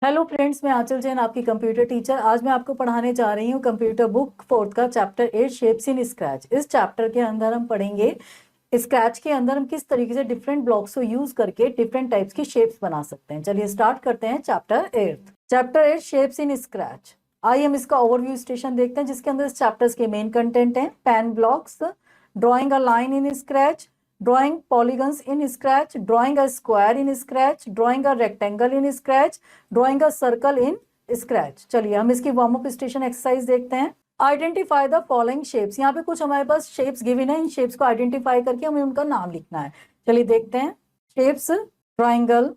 Hello friends, मैं आंचल जैन, आपकी computer teacher. आज मैं आपको पढ़ाने जा रही हूँ कंप्यूटर बुक 4th का चैप्टर 8 शेप्स इन स्क्रैच। इस चैप्टर के अंदर हम पढ़ेंगे स्क्रैच के अंदर हम किस तरीके से डिफरेंट ब्लॉक्स को यूज करके डिफरेंट टाइप्स की शेप्स बना सकते हैं। चलिए स्टार्ट करते हैं चैप्टर 8 शेप्स इन स्क्रैच। आइए हम इसका ओवरव्यू स्टेशन देखते हैं, जिसके अंदर इस चैप्टर्स के मेन कंटेंट हैं: pan blocks, drawing a line in scratch, drawing polygons in scratch, drawing a square in scratch, drawing a rectangle in scratch, drawing a circle in scratch। चलिए हम इसकी वार्म अप स्टेशन एक्सरसाइज देखते हैं। Identify the following shapes. यहाँ पे कुछ हमारे पास shapes given है, इन शेप्स को आइडेंटिफाई करके हमें उनका नाम लिखना है। चलिए देखते हैं shapes: triangle,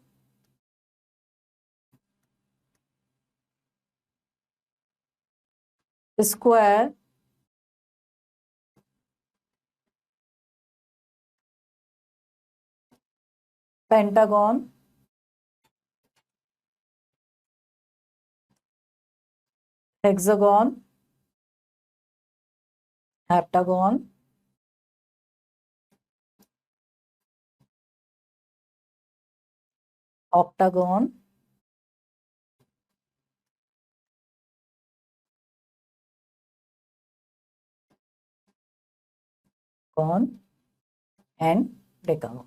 square, pentagon, hexagon, heptagon, octagon, कॉन एंड डेकागन।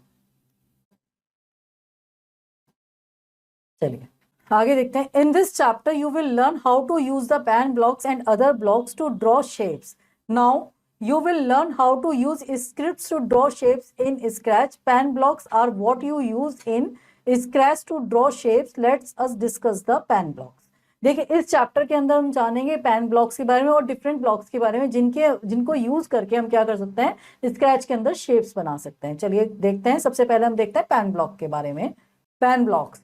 चलिए आगे देखते हैं। In this chapter you will learn how to use the pen blocks and other blocks to draw shapes. Now you will learn how to use scripts to draw shapes in scratch. Pan blocks are what you use in scratch to draw shapes. Let's us discuss the pan blocks. देखिए इस chapter के अंदर हम जानेंगे pan blocks के बारे में और डिफरेंट ब्लॉक्स के बारे में जिनको यूज करके हम क्या कर सकते हैं, स्क्रैच के अंदर शेप्स बना सकते हैं। चलिए देखते हैं। सबसे पहले हम देखते हैं पैन ब्लॉक के बारे में। Pan blocks: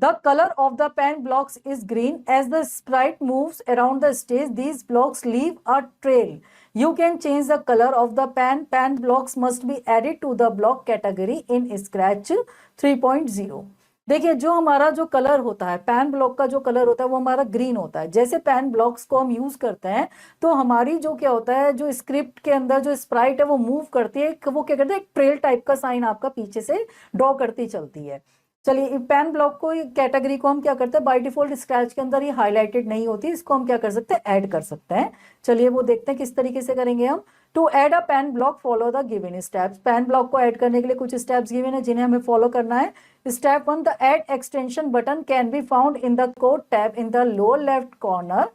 The color of the pen blocks is green. As the sprite moves around the stage, these blocks leave a trail. You can change the color of the pen. Pen blocks must be added to the block category in Scratch 3.0. देखिए जो हमारा जो colour होता है, pan block का जो colour होता है वो हमारा ग्रीन होता है। जैसे पैन ब्लॉक्स को हम यूज करते हैं तो हमारी जो क्या होता है, जो स्क्रिप्ट के अंदर जो स्प्राइट है वो मूव करती है, वो क्या करता है, एक ट्रेल टाइप का साइन आपका पीछे से ड्रॉ करती चलती है। चलिए पैन ब्लॉक को कैटेगरी को हम क्या करते हैं, बाय डिफॉल्ट स्क्रैच के अंदर ये हाईलाइटेड नहीं होती, इसको हम क्या कर सकते हैं, ऐड कर सकते हैं। चलिए वो देखते हैं किस तरीके से करेंगे हम। To add a pen block follow the given steps. Pen block को ऐड करने के लिए कुछ स्टेप्स गिवन है जिन्हें हमें फॉलो करना है। Step 1, the add extension button can be found in the code tab in the lower left corner.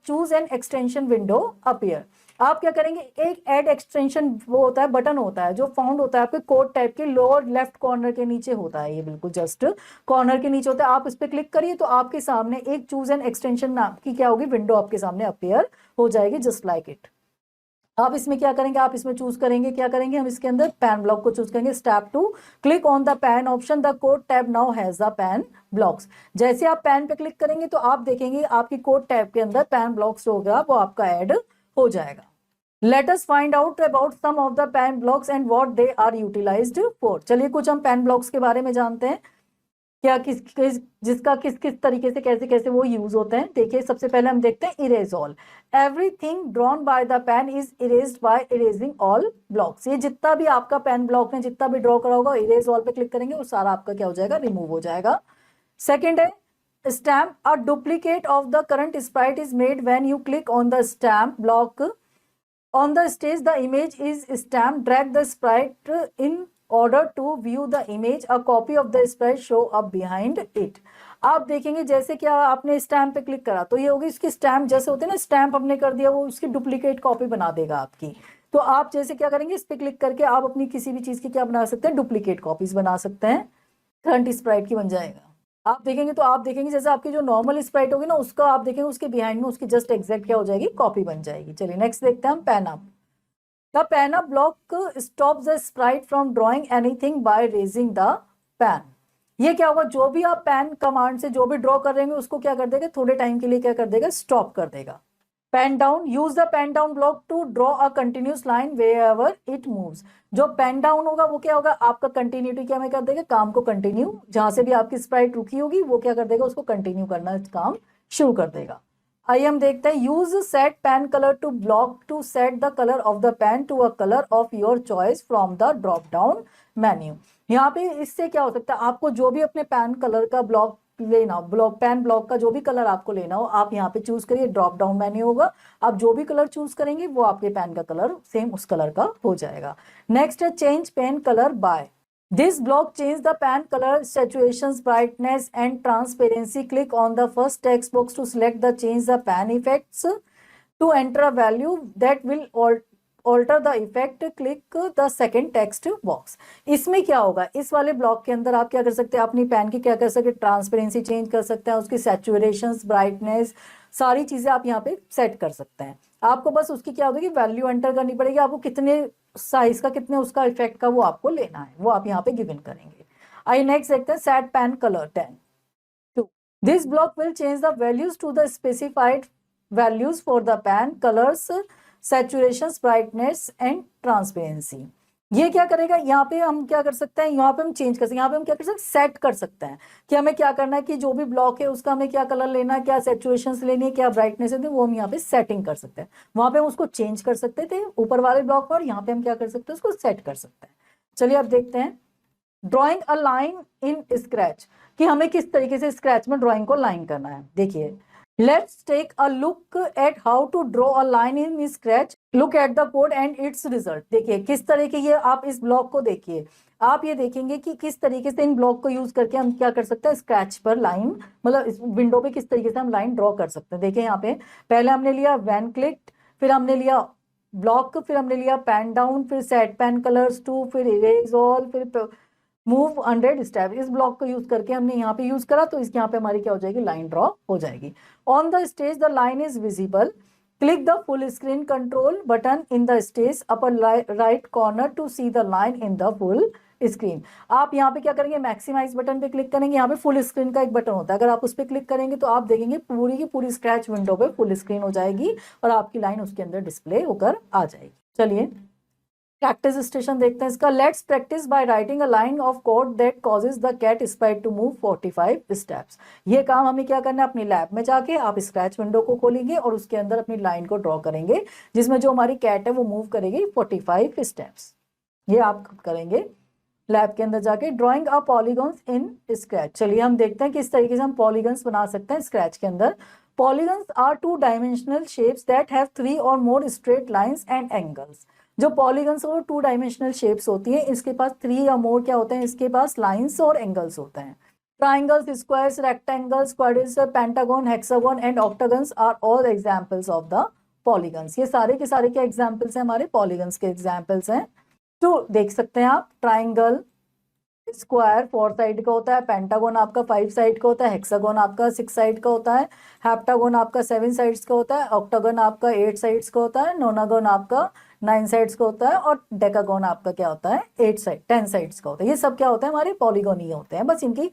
Choose an extension window appear. आप क्या करेंगे, एक ऐड एक्सटेंशन वो होता है, बटन होता है जो फाउंड होता है आपके कोड टाइप के लोअर लेफ्ट कॉर्नर के नीचे होता है। ये बिल्कुल जस्ट कॉर्नर के नीचे होता है। आप इस पे क्लिक करिए तो आपके सामने एक चूज एन एक्सटेंशन नाम की क्या होगी, विंडो आपके सामने अपीयर हो जाएगी, जस्ट लाइक इट। आप इसमें क्या करेंगे, आप इसमें चूज करेंगे, क्या करेंगे, हम इसके अंदर पैन ब्लॉक को चूज करेंगे। Step 2, click on the pan option, the code tab now has the pen blocks. जैसे आप पैन पे क्लिक करेंगे तो आप देखेंगे आपकी कोड टैब के अंदर पैन ब्लॉक्स जो होगा वो आपका ऐड हो जाएगा। Let us find out about some of the pan blocks and what they are utilized for. चलिए कुछ हम पैन ब्लॉक्स के बारे में जानते हैं, क्या जिसका किस किस तरीके से कैसे कैसे वो यूज होते हैं। देखिए सबसे पहले हम देखते हैं erase all. Everything drawn by the pen is erased by erasing all blocks. ये जितना भी आपका पेन ब्लॉक ने जितना भी ड्रॉ करा होगा, इरेज ऑल पे क्लिक करेंगे वो सारा आपका क्या हो जाएगा, रिमूव हो जाएगा। सेकेंड है stamp. A duplicate of the current Sprite is made when you click on the stamp block on the stage. The image is stamped. Drag the sprite in order to view the image. A copy of the sprite show up behind it. आप देखेंगे जैसे कि आपने stamp पे click करा तो ये होगी इसकी स्टैम्प, जैसे होते हैं ना, स्टैम्प हमने कर दिया वो उसकी डुप्लीकेट कॉपी बना देगा आपकी। तो आप जैसे क्या करेंगे, इस पे क्लिक करके आप अपनी किसी भी चीज की क्या बना सकते हैं, डुप्लीकेट कॉपीज बना सकते हैं, करंट स्प्राइट की बन जाएगा। आप देखेंगे तो आप देखेंगे जैसे आपकी जो नॉर्मल स्प्राइट होगी ना, उसका आप देखेंगे उसके बिहाइंड में उसकी जस्ट एग्जैक्ट क्या हो जाएगी, कॉपी बन जाएगी। चलिए नेक्स्ट देखते हैं हम pan up. The pan up block stops the Sprite from drawing anything by raising the pan. ये क्या होगा, जो भी आप पैन कमांड से जो भी ड्रॉ कर रहे हैं उसको क्या कर देगा, थोड़े टाइम के लिए क्या कर देगा, स्टॉप कर देगा। Pen down, use the pen down block to draw a continuous line wherever it moves. जो पेन डाउन होगा वो क्या होगा, आपका कंटिन्यूटी क्या में कर देगा, काम को कंटिन्यू, जहां से भी आपकी स्प्राइट रुकी होगी वो क्या कर देगा, उसको कंटिन्यू करना काम शुरू कर देगा। आइए हम देखते हैं। Use set pen colour to block to set the colour of the pen to a colour of your choice from the drop down menu. यहाँ पे इससे क्या हो सकता है, आपको जो भी अपने पेन कलर का ब्लॉक लेना ब्लॉक, पेन ब्लॉक का जो भी कलर आपको लेना हो आप यहाँ पे चूज करिए, ड्रॉप डाउन मेन्यू होगा, आप जो भी कलर चूज करेंगे वो आपके पेन का कलर सेम उस कलर का हो जाएगा। नेक्स्ट है change pen colour by. This block change the pen color, saturations, brightness and transparency. Click on the first text box to select the change the pen effects. To enter a value that will alter the effect, click the second text box. इसमें क्या होगा, इस वाले block के अंदर आप क्या कर सकते हैं, अपनी पेन की क्या कर सकते हैं, ट्रांसपेरेंसी चेंज कर सकते हैं, उसकी सैचुरेशंस, ब्राइटनेस, सारी चीजें आप यहाँ पे सेट कर सकते हैं। आपको बस उसकी क्या होगी, वैल्यू एंटर करनी पड़ेगी, आपको कितने साइज का, कितने उसका इफेक्ट का वो आपको लेना है, वो आप यहाँ पे गिवन करेंगे। आई नेक्स्ट देखते हैं set pen colour 10 this block will change the values to the specified values for the pen colours, saturation, brightness and transparency. ये क्या करेगा, यहाँ पे हम क्या कर सकते हैं, यहाँ पे हम चेंज कर सकते हैं, यहाँ पे हम क्या कर सकते हैं, सेट कर सकते हैं कि हमें क्या करना है, कि जो भी ब्लॉक है उसका हमें क्या कलर लेना है, क्या सैचुरेशंस लेनी है, क्या ब्राइटनेस है, वो हम यहाँ पे सेटिंग कर सकते हैं। वहां पे हम उसको चेंज कर सकते थे ऊपर वाले ब्लॉक पर, यहाँ पे हम क्या कर सकते हैं, उसको सेट कर सकते हैं। चलिए अब देखते हैं drawing a line in scratch, कि हमें किस तरीके से स्क्रैच में ड्रॉइंग को लाइन करना है। देखिए let's take a look at how to draw a line in Scratch, look at the code and its result. देखिए किस तरह के, ये आप इस ब्लॉक को देखिए, आप ये देखेंगे कि किस तरीके से इन ब्लॉक को यूज करके हम क्या कर सकते हैं, स्क्रैच पर लाइन, मतलब इस विंडो पे किस तरीके से हम लाइन ड्रॉ कर सकते हैं। देखिए यहाँ पे पहले हमने लिया वैन क्लिक, फिर हमने लिया ब्लॉक, फिर हमने लिया पेन डाउन, फिर सेट पेन कलर्स टू, फिर इरेज ऑल, फिर मूव 100 स्टेप। इस ब्लॉक को यूज करके हमने यहाँ पे यूज करा, तो इस यहाँ पे हमारी क्या हो जाएगी, लाइन ड्रॉ हो जाएगी। On the stage the line is visible, click the full screen control button in the stage upper right corner to see the line in the full screen. आप यहाँ पे क्या करेंगे, मैक्सिमाइज बटन पे click करेंगे, यहाँ पे फुल स्क्रीन का एक बटन होता है, अगर आप उस पर क्लिक करेंगे तो आप देखेंगे पूरी की पूरी स्क्रैच विंडो पे फुल स्क्रीन हो जाएगी और आपकी लाइन उसके अंदर डिस्प्ले होकर आ जाएगी। चलिए प्रैक्टिस स्टेशन देखते हैं इसका। Let's practise by writing a line of code that causes the cat sprite to move 45 steps. ये काम हमें क्या करना है, अपनी लैब में जाके आप स्क्रैच विंडो को खोलेंगे और उसके अंदर अपनी लाइन को ड्रॉ करेंगे, जिसमें जो हमारी कैट है वो मूव करेगी 45 स्टेप्स। ये आप करेंगे लैब के अंदर जाके। Drawing a polygons in scratch, चलिए हम देखते हैं किस तरीके से हम पॉलीगॉन्स बना सकते हैं स्क्रैच के अंदर। Polygons are 2 dimensional shapes that have 3 और more straight lines and angles. जो पॉलीगन्स वो 2 डायमेंशनल शेप्स होती हैं, इसके पास 3 या मोर क्या होते हैं, इसके पास लाइंस और एंगल्स होते हैं। Triangles, squares, rectangles, quadrils, pentagon, hexagon and octagons are all examples of the polygons. ये सारे के सारे क्या एग्जांपल्स हैं, हमारे पॉलीगन्स के एग्जांपल्स हैं। तो देख सकते हैं आप, ट्राइंगल स्क्वायर 4 साइड का होता है, पेंटागन आपका 5 साइड का होता है, हेक्सागन आपका 6 साइड का होता है, हेप्टागन आपका 7 साइड्स का होता है, ऑक्टागन आपका 8 साइड्स का होता है, नोनागन आपका 9 साइड्स का होता है और डेकागन आपका क्या होता है, 10 साइड्स का होता है। ये सब क्या होता है, हमारे पॉलीगन ही होते हैं, बस इनकी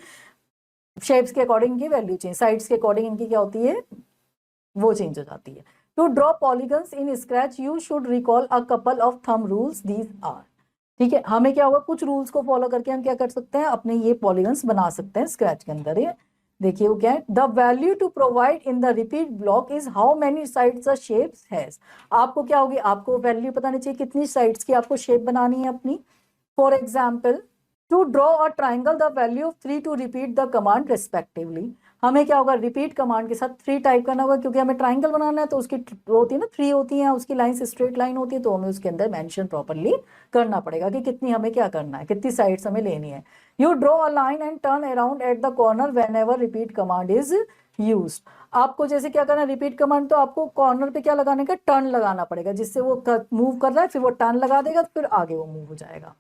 शेप्स के अकॉर्डिंग इनकी वैल्यू चेंज, साइड्स के अकॉर्डिंग इनकी क्या होती है, वो चेंज हो जाती है। To draw polygons in Scratch you should recall a couple of thumb rules, these are. ठीक है, हमें क्या होगा, कुछ रूल्स को फॉलो करके हम क्या कर सकते हैं, अपने ये पॉलीगन्स बना सकते हैं स्क्रैच के अंदर। ये देखिए वो क्या है, the value to provide in the repeat block is how many sides the shapes has. आपको क्या होगी, आपको वैल्यू पता नहीं चाहिए कितनी साइड्स की आपको शेप बनानी है अपनी। For example to draw a triangle the value of 3 to repeat the command respectively. हमें क्या होगा, रिपीट कमांड के साथ 3 टाइप करना होगा, क्योंकि हमें ट्राइंगल बनाना है तो उसकी होती है ना 3 होती है, उसकी लाइन स्ट्रेट लाइन होती है, तो हमें उसके अंदर मेंशन प्रॉपर्ली करना पड़ेगा कि कितनी हमें क्या करना है, कितनी साइड्स हमें लेनी है। You draw a line and turn around eight the corner when ever repeat command is used. आपको जैसे क्या करना है, रिपीट कमांड तो आपको कॉर्नर पे क्या लगाने का, टर्न लगाना पड़ेगा, जिससे वो मूव कर रहा है फिर वो टर्न लगा देगा, फिर आगे वो मूव हो जाएगा,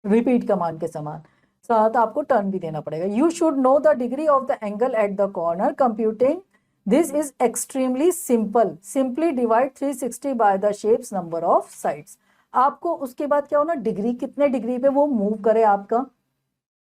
रिपीट कमांड के समान। साथ आपको टर्न भी देना पड़ेगा। You should know the degree of the angle at the corner, computing this is extremely simple, simply divide 360 by the shapes number of sides. आपको उसके बाद क्या होना, डिग्री कितने डिग्री पे वो मूव करे आपका,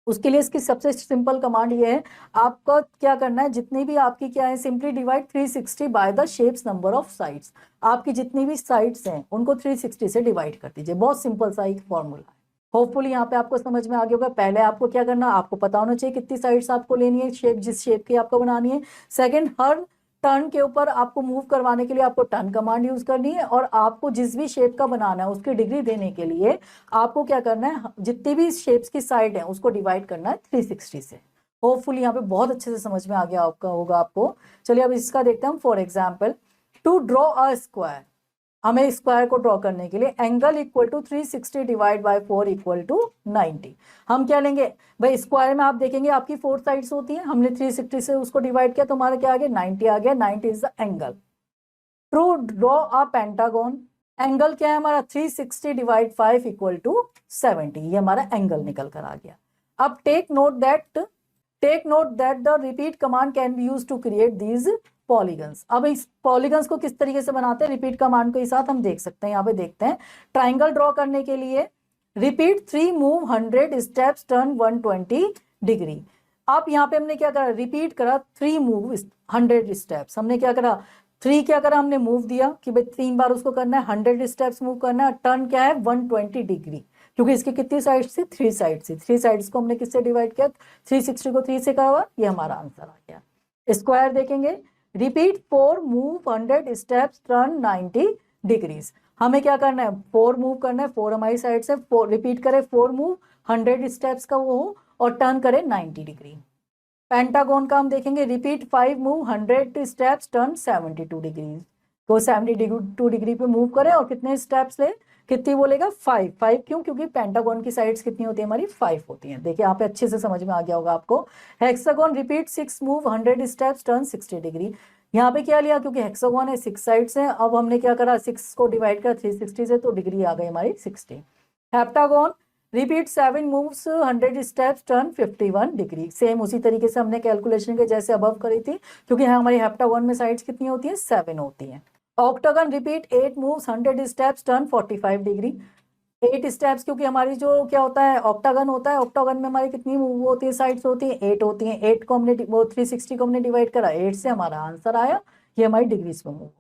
उसके लिए इसकी सबसे सिंपल कमांड ये है, आपका क्या करना है, जितनी भी आपकी क्या है, simply divide 360 by the shapes number of sides. आपकी जितनी भी साइड्स हैं उनको 360 से डिवाइड कर दीजिए। बहुत सिंपल सा एक फॉर्मूला है। होपफुली यहाँ पे आपको समझ में आ गया होगा। पहले आपको क्या करना, आपको पता होना चाहिए कितनी साइड्स आपको लेनी है, शेप जिस शेप की आपको बनानी है। सेकंड, हर टर्न के ऊपर आपको मूव करवाने के लिए आपको टर्न कमांड यूज करनी है, और आपको जिस भी शेप का बनाना है उसकी डिग्री देने के लिए आपको क्या करना है, जितनी भी शेप्स की साइड है उसको डिवाइड करना है 360 से। होपफुली यहाँ पे बहुत अच्छे से समझ में आ गया आपका होगा आपको। चलिए अब इसका देखते हैं हम। For example, to draw a square, हमें स्क्वायर को ड्रॉ करने के लिए angle equal to 360 divide by 4 equal to 90। हम क्या लेंगे भाई, स्क्वायर में आप देखेंगे आपकी 4 साइड्स होती हैं, हमने 360 से उसको डिवाइड किया तो हमारा क्या आ गया 90 आ गया। 90 is the angle. To draw a pentagon, angle क्या है हमारा 360 डिवाइड 5 इक्वल टू 70, ये हमारा एंगल निकल कर आ गया। अब take note that the repeat command can be use to create these polygons. अब इस पॉलीगन्स को किस तरीके से बनाते हैं रिपीट कमांड के साथ हम देख सकते हैं। यहाँ पे देखते हैं, ट्राइंगल ड्रॉ करने के लिए repeat 3 move 100 steps turn 120 degree. अब यहाँ पे हमने क्या करा, रिपीट करा 3 मूव 100 स्टेप्स, हमने क्या करा 3 क्या करा हमने मूव दिया कि भाई 3 बार उसको करना है, 100 स्टेप्स मूव करना है। टर्न क्या है 120 डिग्री, क्योंकि इसकी कितनी साइड्स थी 3 साइड्स थी। 3 साइड्स को हमने किससे डिवाइड किया, 360 को 3 से करा हुआ, ये हमारा आंसर आ गया। स्क्वायर देखेंगे, repeat 4 move 100 steps turn 90 degrees. हमें क्या करना है 4 मूव करना है, 4 हमारी साइड से, 4 रिपीट करें 4 मूव 100 स्टेप्स का वो हो और टर्न करें 90 डिग्री। पेंटागन का हम देखेंगे, repeat 5 move 100 steps turn 72 degree, तो 72 डिग्री पे मूव करें और कितने स्टेप्स ले, कितनी बोलेगा 5 क्यों, क्योंकि पेंटागन की साइड्स कितनी होती है हमारी 5 होती हैं। देखिए यहाँ पे अच्छे से समझ में आ गया होगा आपको। Hexagon, repeat 6 move 100 steps turn 60 degree. यहाँ पे क्या लिया, क्योंकि हेक्सागन है 6 साइड्स हैं, अब हमने क्या करा 6 को डिवाइड करा 360 से, तो डिग्री आ गई हमारी 60। Heptagon, repeat 7 moves 100 steps turn 51 degree. Same उसी तरीके से हमने कैलकुलेशन के जैसे अबव करी थी, क्योंकि यहाँ हमारी हेप्टागन में साइड्स कितनी होती है 7 होती हैं। Octagon, repeat 8 moves 100 steps turn 45 degree. 8 steps, क्योंकि हमारी जो क्या होता है ऑक्टागन होता है, ऑक्टागन में हमारी कितनी मूव होती है साइड्स होती है 8 होती हैं। 8 को हमने वो 360 को हमने डिवाइड करा 8 से, हमारा आंसर आया, ये हमारी डिग्रीज में move.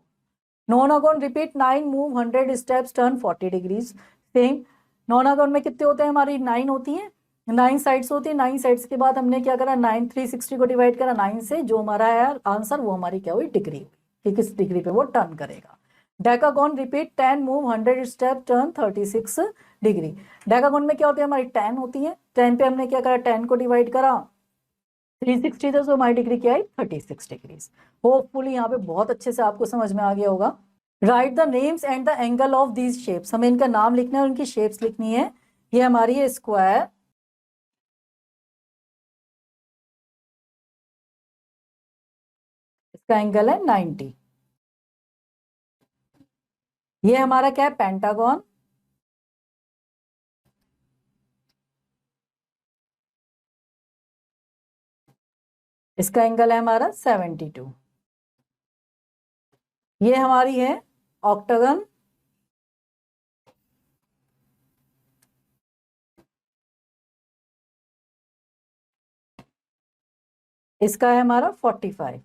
नोनागन, repeat 9 move 100 steps turn 40 degrees. Same, नोनागन में कितने होते हैं हमारी 9 होती हैं, 9 साइड्स होती है। 9 साइड्स के बाद हमने क्या करा 9 360 को डिवाइड करा 9 से, जो हमारा है आंसर वो हमारी क्या हुई डिग्री, कि किस डिग्री पे वो टर्न करेगा। Decagon, repeat 10 move 100 step turn 36 degree. Decagon में क्या होती है हमारी 10 होती है, 10 पे हमने क्या करा 10 को डिवाइड करा 360 था, तो हमारी डिग्री क्या आई 36 डिग्री। होपफुली यहाँ पे बहुत अच्छे से आपको समझ में आ गया होगा। Right the names and the angle of these shapes, हमें इनका नाम लिखना है, उनकी शेप्स लिखनी है। ये हमारी है स्क्वायर, इसका एंगल है 90। ये हमारा क्या है पेंटागन, इसका एंगल है हमारा 72। ये हमारी है ऑक्टागन, इसका है हमारा 45।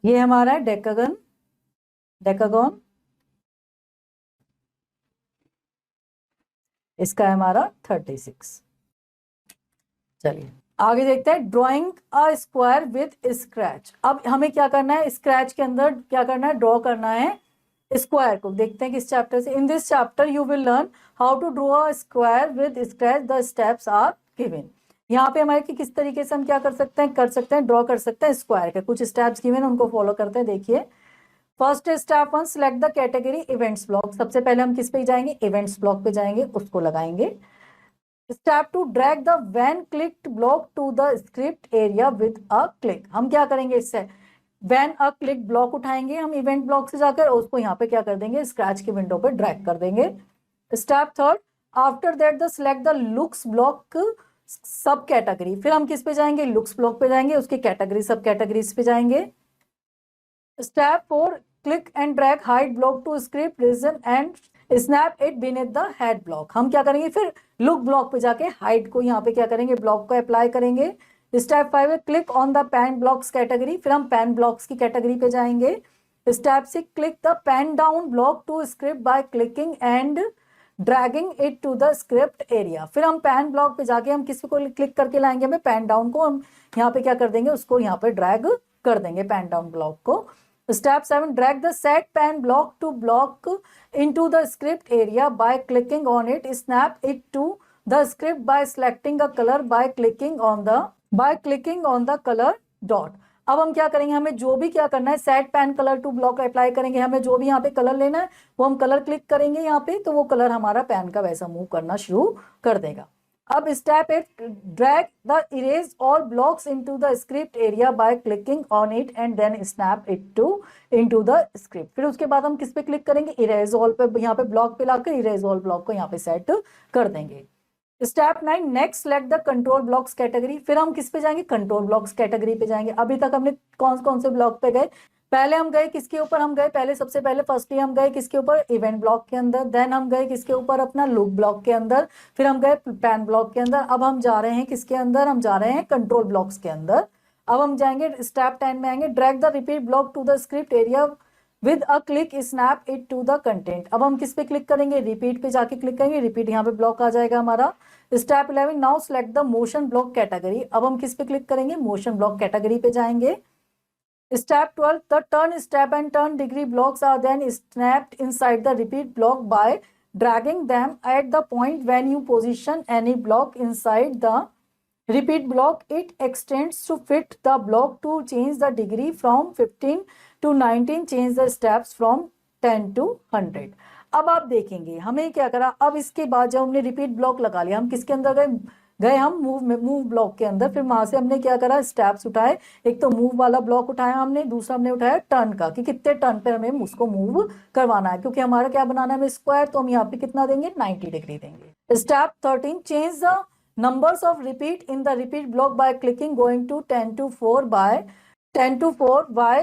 ये हमारा है डेकागन, इसका है हमारा 36। चलिए आगे देखते हैं, drawing a square with scratch. अब हमें क्या करना है स्क्रैच के अंदर क्या करना है, ड्रॉ करना है स्क्वायर को। देखते हैं किस चैप्टर से। In this chapter you will learn how to draw a square with Scratch, the steps are given. यहाँ पे हमारे किस तरीके से हम क्या कर सकते हैं ड्रॉ कर सकते हैं स्क्वायर के। कुछ स्टेप्स गिवन है उनको फॉलो करते हैं। देखिए, first step 1, select the category events block. सबसे पहले हम किस पे जाएंगे, इवेंट्स ब्लॉक पे जाएंगे, उसको लगाएंगे। Step 2, drag the when clicked block to the script area with a click. हम क्या करेंगे इससे, व्हेन अ क्लिक ब्लॉक उठाएंगे हम इवेंट ब्लॉक से जाकर, उसको यहाँ पे क्या कर देंगे स्क्रैच की विंडो पे ड्रैग कर देंगे। Step 3, after that the select the looks block सब कैटेगरी। फिर हम किस पे जाएंगे, लुक्स ब्लॉक पे जाएंगे, उसकी कैटेगरी सब कैटेगरीज पे जाएंगे। Step 4, click and drag hide block to script region and snap it beneath the head block. हम क्या करेंगे फिर लुक ब्लॉक पे जाके हाइड को यहाँ पे क्या करेंगे ब्लॉक को अप्लाई करेंगे। स्टेप 5 है, click on the pen blocks category. फिर हम पैन ब्लॉक्स की कैटेगरी पे जाएंगे। Step 6, click the pen down block to script by clicking and dragging it to the script area. फिर हम पैन ब्लॉक पे जाके हम किसी को क्लिक करके लाएंगे, हमें पैन डाउन को हम यहाँ पे क्या कर देंगे उसको यहाँ पे ड्रैग कर देंगे पैन डाउन ब्लॉक को। Step 7, drag the set pan block to block into the script area by clicking on it. Snap it to the script bye selecting a colour bye clicking on the colour dot. अब हम क्या करेंगे, हमें जो भी क्या करना है, set pen colour to block apply करेंगे। हमें जो भी यहाँ पे कलर लेना है वो हम कलर क्लिक करेंगे यहाँ पे, तो वो कलर हमारा पैन का वैसा मूव करना शुरू कर देगा। अब step 8, drag the erase all blocks into the script area by clicking on it and then snap it to into the script. फिर उसके बाद हम किस पे क्लिक करेंगे, इरेज ऑल पे, यहाँ पे ब्लॉक पे लाकर इरेज ऑल ब्लॉक को यहाँ पे सेट कर देंगे। Step 9, next select the control blocks category. फिर हम किस पे जाएंगे, कंट्रोल ब्लॉक्स कैटेगरी पे जाएंगे। अभी तक हमने कौन कौन से ब्लॉक पे गए, पहले हम गए किसके ऊपर, हम गए पहले सबसे पहले फर्स्टली हम गए किसके ऊपर, इवेंट ब्लॉक के अंदर। देन हम गए किसके ऊपर, अपना लूप ब्लॉक के अंदर। फिर हम गए पैन ब्लॉक के अंदर। अब हम जा रहे हैं किसके अंदर, हम जा रहे हैं कंट्रोल ब्लॉक्स के अंदर। अब हम जाएंगे स्टेप 10 में आएंगे, drag the repeat block to the script area with a click snap it to the content. अब हम किस पे क्लिक करेंगे, रिपीट पे जाके क्लिक करेंगे, रिपीट यहाँ पे ब्लॉक आ जाएगा हमारा। Step 11, now select the motion block category. अब हम किस पे क्लिक करेंगे, मोशन ब्लॉक कैटेगरी पे जाएंगे। Step 12, the turn, step and turn degree blocks are then snapped inside the repeat block by dragging them at the point when you position any block inside the repeat block. It extends to fit the block. To change the degree from 15 to 19, change the steps from 10 to 100. अब आप देखेंगे हमें क्या करा, अब इसके बाद जब हमने रिपीट ब्लॉक लगा लिया, हम किसके अंदर गए हम मूव ब्लॉक के अंदर। फिर वहां से हमने क्या करा, स्टेप्स उठाए। एक तो मूव वाला ब्लॉक उठाया हमने, दूसरा हमने उठाया टर्न का, कि कितने टर्न पे हमें उसको मूव करवाना है, क्योंकि हमारा क्या बनाना है, हमें स्क्वायर, तो हम यहाँ पे कितना देंगे, 90 डिग्री देंगे। Step 13, change the numbers of repeat in the repeat block by clicking going to 10 to 4 by 10 to 4. Why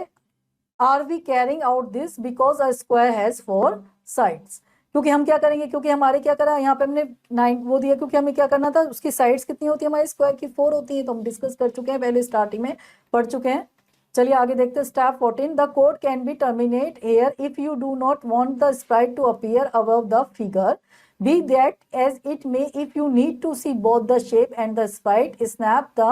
are we carrying out this? Because a square has 4 sides. क्योंकि हम क्या करेंगे, क्योंकि हमारे क्या करा, यहाँ पे हमने 9 वो दिया, क्योंकि हमें क्या करना था, उसकी साइड्स कितनी होती है, हमारे स्क्वायर की 4 होती है, तो हम डिस्कस कर चुके हैं पहले, स्टार्टिंग में पढ़ चुके हैं। चलिए आगे देखते हैं। Step 14, the code can be terminated here if you do not want the sprite to appear above the figure, be that as it may. If you need to see both the shape and the sprite, snap the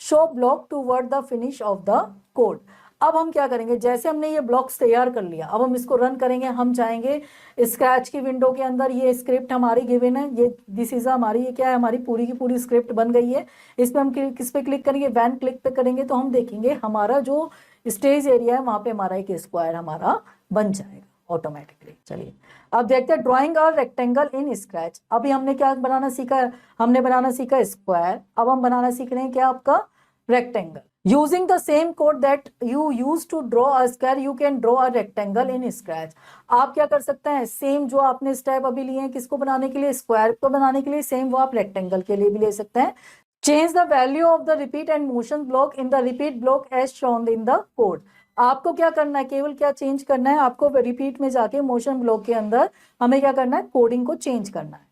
show block toward the finish of the code. अब हम क्या करेंगे, जैसे हमने ये blocks तैयार कर लिया, अब हम इसको रन करेंगे। हम जाएंगे स्क्रैच की विंडो के अंदर, ये स्क्रिप्ट हमारी गिवन है, ये दिस इज हमारी, ये क्या है, हमारी पूरी की पूरी स्क्रिप्ट बन गई है। इस पे हम किस पे क्लिक करेंगे, वैन क्लिक पे करेंगे, तो हम देखेंगे हमारा जो स्टेज एरिया है वहां पे हमारा एक स्क्वायर हमारा बन जाएगा ऑटोमेटिकली। चलिए अब देखते हैं ड्राइंग और रेक्टेंगल इन स्क्रैच। अभी हमने क्या बनाना सीखा है, हमने बनाना सीखा स्क्वायर। अब हम बनाना सीख रहे हैं क्या, आपका rectangle. Using the same code that you use to draw a square, you can draw a rectangle in Scratch. आप क्या कर सकते हैं, सेम जो आपने स्टेप अभी लिए हैं किसको बनाने के लिए, स्क्वायर को बनाने के लिए, सेम वो आप रेक्टेंगल के लिए भी ले सकते हैं। Change the value of the repeat and motion block in the repeat block as shown in the code. आपको क्या करना है, केवल क्या चेंज करना है, आपको रिपीट में जाके मोशन ब्लॉक के अंदर हमें क्या करना है, कोडिंग को चेंज करना है।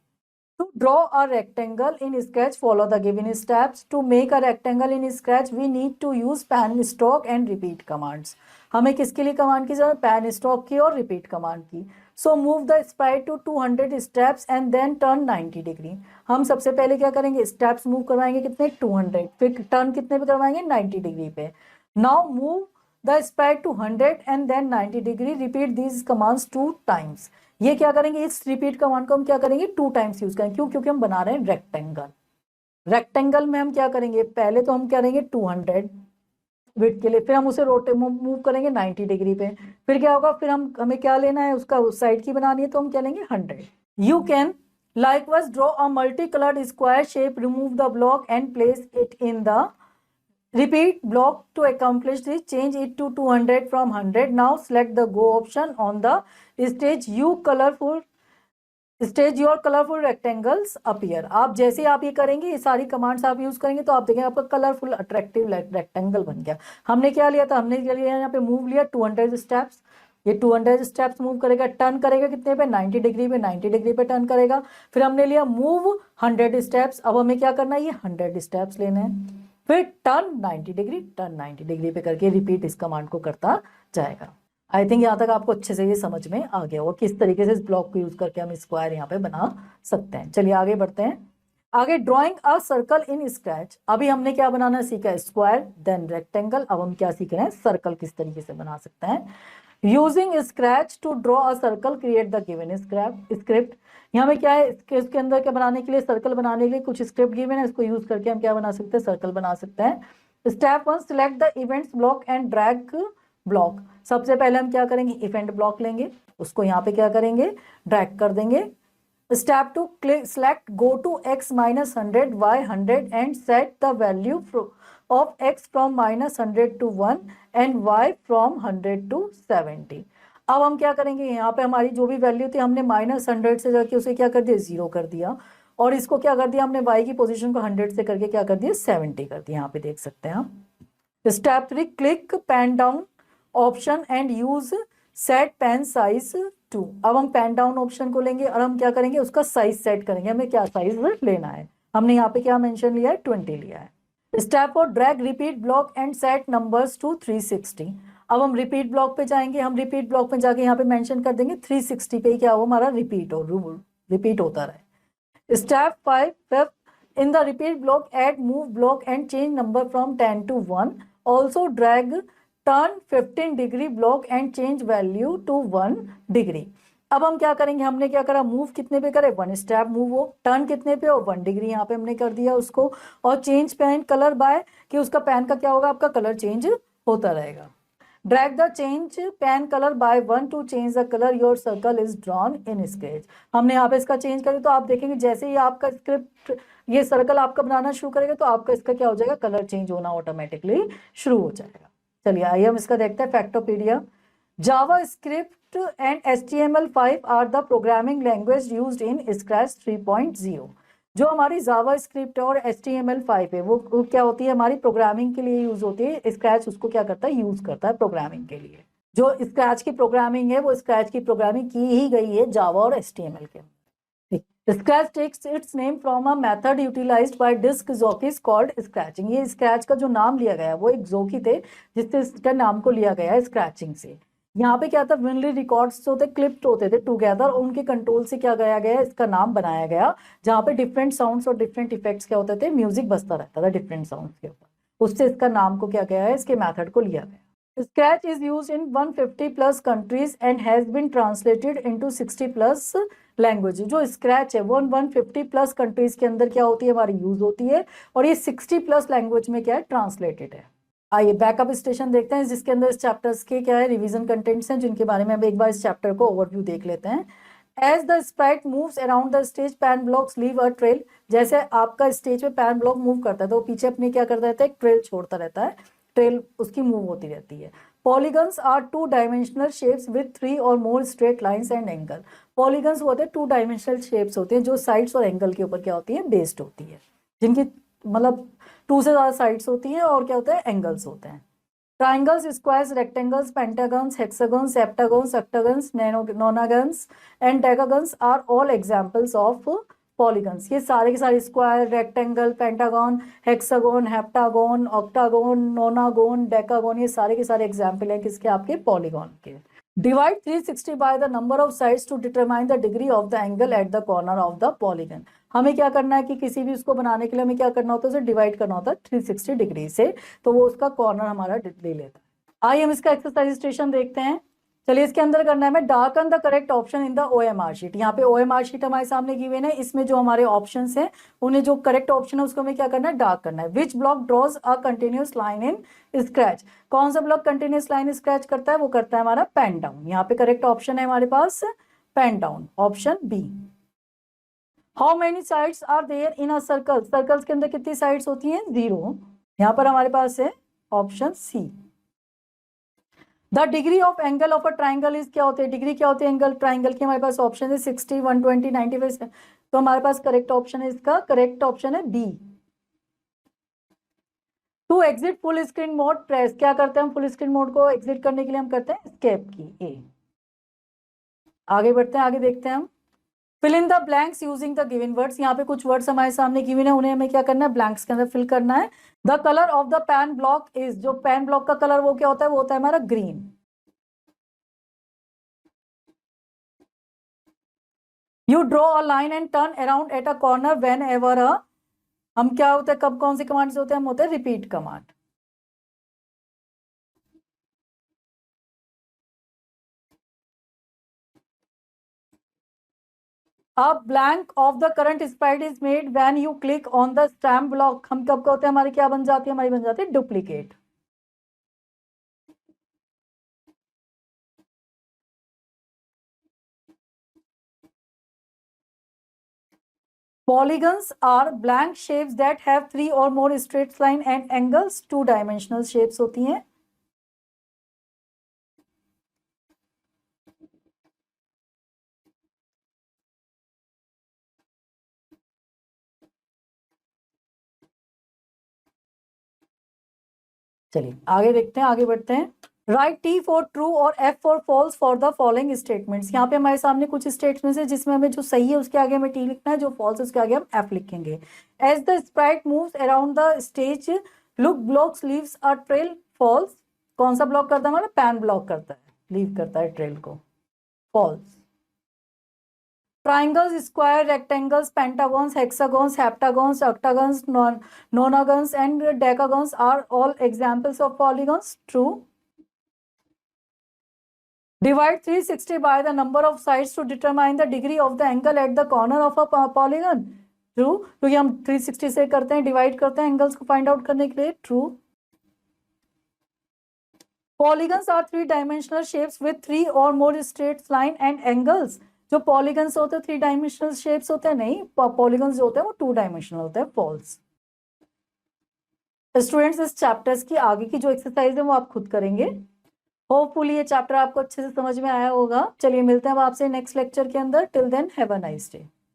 To draw a rectangle in Scratch, follow the given steps. To make a rectangle in Scratch, we need to use pan stroke and repeat commands. हमें किसके लिए कमांड की जरूरत, पैन स्ट्रोक की और रिपीट कमांड की। So move the sprite to 200 steps and then turn 90 degree. हम सबसे पहले क्या करेंगे, स्टेप्स मूव करवाएंगे कितने, 200, फिर टर्न कितने पे करवाएंगे, 90 डिग्री पे। Now move the sprite to 100 and then 90 degree. Repeat these commands 2 times. ये क्या करेंगे, इस रिपीट कमांड को हम क्या करेंगे, 2 टाइम्स यूज करेंगे। क्यों, क्योंकि हम बना रहे हैं रेक्टेंगल। रेक्टेंगल में हम क्या करेंगे, पहले तो हम करेंगे 200 विड्थ के लिए, फिर हम उसे रोटे मूव करेंगे 90 डिग्री पे। फिर क्या होगा, फिर हमें क्या लेना है, उसका उस साइड की बनानी है, तो हम क्या लेंगे 100। You can likewise draw a multicolored square shape, remove the block and place it in the repeat block. To accomplish this, change it to 200 from 100. Now select the go option on the stage your colorful rectangles appear. आप जैसे आप ये करेंगे, ये सारी commands आप use करेंगे, तो आप देखेंगे आपका कलरफुल अट्रैक्टिव रेक्टेंगल बन गया। हमने क्या लिया था, हमने क्या लिया, यहाँ पे मूव लिया 200 स्टेप्स, ये 200 स्टेप्स मूव करेगा, टर्न करेगा कितने पे, 90 डिग्री पे, 90 डिग्री पे टर्न करेगा। फिर हमने लिया मूव 100 स्टेप्स, अब हमें क्या करना है, ये 100 स्टेप्स लेने हैं। फिर टर्न 90 डिग्री, टर्न 90 डिग्री पे करके रिपीट इस कमांड को करता जाएगा। आई थिंक यहाँ तक आपको अच्छे से ये समझ में आ गया होगा किस तरीके से इस ब्लॉक को यूज करके हम स्क्वायर यहाँ पे बना सकते हैं। चलिए आगे बढ़ते हैं। आगे drawing a circle in scratch. अभी हमने क्या बनाना सीखा है, स्क्वायर, देन रेक्टेंगल। अब हम क्या सीख रहे हैं, सर्कल किस तरीके से बना सकते हैं। Using Scratch to draw a circle create the given script. यहाँ में क्या है, इसके अंदर क्या बनाने के लिए, सर्कल बनाने के लिए कुछ स्क्रिप्ट गिवन है, इसको यूज करके हम क्या बना सकते हैं, सर्कल बना सकते हैं। Step 1, select the events block and drag block. सबसे पहले हम क्या करेंगे, इवेंट ब्लॉक लेंगे, उसको यहाँ पे क्या करेंगे, ड्रैग कर देंगे। Step 2, click select go to x minus 100 y 100 and set the value of x from minus 100 to 1 and y from 100 to 70। अब हम क्या करेंगे, यहाँ पे हमारी जो भी वैल्यू थी हमने -100 से जाके उसे क्या कर दिया, 0 कर दिया, और इसको क्या कर दिया हमने, y की पोजीशन को 100 से करके क्या कर दिया, 70 कर दिया। यहाँ पे देख सकते हैं हम। Step 3, click pen down option and use set pen size 2। अब हम पेन डाउन ऑप्शन को लेंगे और हम क्या करेंगे, उसका साइज सेट करेंगे, हमें क्या साइज लेना है। हमने यहाँ पे क्या मेंशन लिया है, 20 लिया है। Step 4, drag repeat block and set numbers to 360। अब हम रिपीट ब्लॉक पे जाएंगे, हम रिपीट ब्लॉक पे जाके यहाँ पे मेंशन कर देंगे 360 पे क्या हो, हमारा रिपीट होता रहे। Step 5, in the repeat block add move block and change number from 10 to 1। also drag turn 15 degree block and change value to 1 degree। अब हम क्या करेंगे, हमने क्या करा, मूव कितने पे करे, 1 स्टेप मूव हो, टर्न कितने पे हो, 1 डिग्री यहाँ पे हमने कर दिया उसको, और चेंज पेन कलर बाय कि उसका पेन का क्या होगा, आपका कलर चेंज होता रहेगा। Drag the change pen colour by 1 to change the colour your circle is drawn in sketch. हमने यहाँ पे इसका चेंज करें तो आप देखेंगे जैसे ही आपका स्क्रिप्ट ये सर्कल आपका बनाना शुरू करेगा तो आपका इसका क्या हो जाएगा, कलर चेंज होना ऑटोमेटिकली शुरू हो जाएगा। चलिए आइए हम इसका देखते हैं factopedia. JavaScript and HTML5 are the programming language used in Scratch 3.0। जो हमारी जावा स्क्रिप्ट और HTML5 है वो क्या होती है, हमारी प्रोग्रामिंग के लिए यूज होती है। स्क्रैच उसको क्या करता है, यूज करता है प्रोग्रामिंग के लिए। जो स्क्रैच की प्रोग्रामिंग है वो स्क्रैच की प्रोग्रामिंग की ही गई है जावा और HTML के। Scratch takes its name from a method utilised by disc jockeys called scratching. ये स्क्रैच का जो नाम लिया गया है वो एक जॉकी थे जिससे इसका नाम को लिया गया है स्क्रैचिंग से। यहाँ पे क्या था, विनली रिकॉर्ड्स होते क्लिप्ड होते थे टुगेदर, उनके कंट्रोल से क्या गया गया, इसका नाम बनाया गया, जहाँ पे डिफरेंट साउंड्स और डिफरेंट इफेक्ट्स क्या होते थे, म्यूजिक बजता रहता था डिफरेंट साउंड्स के ऊपर, उससे इसका नाम को क्या गया है, इसके मेथड को लिया गया। Scratch is used in 150+ countries and has been translated into 60+ language. जो स्क्रैच है वो 150+ कंट्रीज के अंदर क्या होती है, हमारी यूज होती है, और ये 60+ लैंग्वेज में क्या है, ट्रांसलेटेड है। आइए बैकअप स्टेशन देखते हैं, जिसके अंदर इस चैप्टर्स के क्या है, रिवीजन कंटेंट्स हैं, जिनके बारे में हम एक बार इस चैप्टर को ओवरव्यू देख लेते हैं। As the sprite moves around the stage pen blocks leave a trail. जैसे आपका स्टेज पे पैन ब्लॉक मूव करता है तो वो पीछे अपने क्या करता रहता है, एक ट्रेल छोड़ता रहता है, ट्रेल उसकी मूव होती रहती है। Polygons are 2 dimensional shapes with 3 और more straight lines and angle. Polygons होते हैं 2 डायमेंशनल शेप्स होते हैं जो साइड्स और एंगल के ऊपर क्या होती है, बेस्ड होती है, जिनकी मतलब 2 से ज़्यादा साइड्स होती हैं और क्या होता है, एंगल्स होते हैं। Triangles, squares, rectangles, pentagons, hexagons, septagons, octagons, nonagons and decagons are all examples of polygons. ये सारे के सारे square, rectangle, pentagon, hexagon, heptagon, octagon, nonagon, decagon, ये सारे के सारे एग्जाम्पल हैं किसके, आपके पॉलीगॉन के। Divide 360 by the number of sides to determine the degree of the angle at the corner of the polygon. हमें क्या करना है कि किसी भी उसको बनाने के लिए हमें क्या करना होता है, उसे डिवाइड करना होता है 360 डिग्री से, तो वो उसका कॉर्नर हमारा ले लेता है। आइए हम इसका एक्सरसाइज स्टेशन देखते हैं। चलिए इसके अंदर करना है हमें, darken the correct option in the OMR sheet. यहाँ पे OMR शीट हमारे सामने गिवन है, इसमें जो हमारे ऑप्शन हैं उन्हें जो करेक्ट ऑप्शन है उसको हमें क्या करना है, डार्क करना है। Which block draws a continuous line in Scratch. कौन सा ब्लॉक कंटिन्यूस लाइन स्क्रैच करता है, वो करता है हमारा पेन डाउन। यहाँ पे करेक्ट ऑप्शन है हमारे पास pen down, option B. How many sides are there in a circle. Circles के अंदर कितनी साइड्स होती हैं, 0। यहाँ पर हमारे पास है option C. The degree of angle of a triangle is, क्या होते हैं, डिग्री क्या होती है एंगल ट्राइंगल की, हमारे पास ऑप्शन है 60, 120, 95। तो हमारे पास करेक्ट ऑप्शन है, इसका करेक्ट ऑप्शन है B. To exit full screen mode press, क्या करते हैं हम, फुल स्क्रीन मोड को एग्जिट करने के लिए हम करते हैं एस्केप की, ए। आगे बढ़ते हैं, आगे देखते हैं हम। Fill in the blanks using the given words. यहाँ पे कुछ वर्ड्स हमारे सामने गिवन है, उन्हें हमें क्या करना है, ब्लैंक्स के अंदर फिल करना है। The colour of the pan block is, जो पैन ब्लॉक का कलर वो क्या होता है, वो होता है हमारा green. You draw a line and turn around at a corner when ever a, हम क्या होता है, कब कौन से कमांड होते हैं, हम होते हैं repeat command. A blank of the current sprite is made when you click on the stamp block. हम कब होते हैं, हमारी क्या बन जाती है, हमारी बन जाती है duplicate. Polygons are blank shapes that have 3 or more straight line and angles. 2-dimensional shapes होती हैं. चलिए आगे देखते हैं, आगे बढ़ते हैं. राइट टी फॉर ट्रू और F for false for the following statements. यहाँ पे हमारे सामने कुछ स्टेटमेंट्स है जिसमें हमें जो सही है उसके आगे हमें टी लिखना है, जो फॉल्स है उसके आगे हम एफ लिखेंगे. As the sprite moves around the stage look blocks leaves a trail. False. कौन सा ब्लॉक करता है हमारा, पैन ब्लॉक करता है, लीव करता है ट्रेल को. False. Triangles, square, rectangles, pentagons, hexagons, heptagons, octagons, nonagons, and decagons are all examples of polygons. True. Divide 360 by the number of sides to determine the degree of the angle at the corner of a polygon. True. क्योंकि हम 360 से करते हैं, divide करते हैं angles को find out करने के लिए. True. Polygons are 3-dimensional shapes with 3 or more straight line and angles. जो पॉलीगन्स होते हैं 3-dimensional शेप्स होते हैं, नहीं, पॉलीगन्स जो होते हैं वो 2-dimensional होते हैं. फॉल्स. स्टूडेंट्स इस चैप्टर्स की आगे की जो एक्सरसाइज है वो आप खुद करेंगे. होपफुली ये चैप्टर आपको अच्छे से समझ में आया होगा. चलिए मिलते हैं अब आपसे नेक्स्ट लेक्चर के अंदर. Till then have a nice day.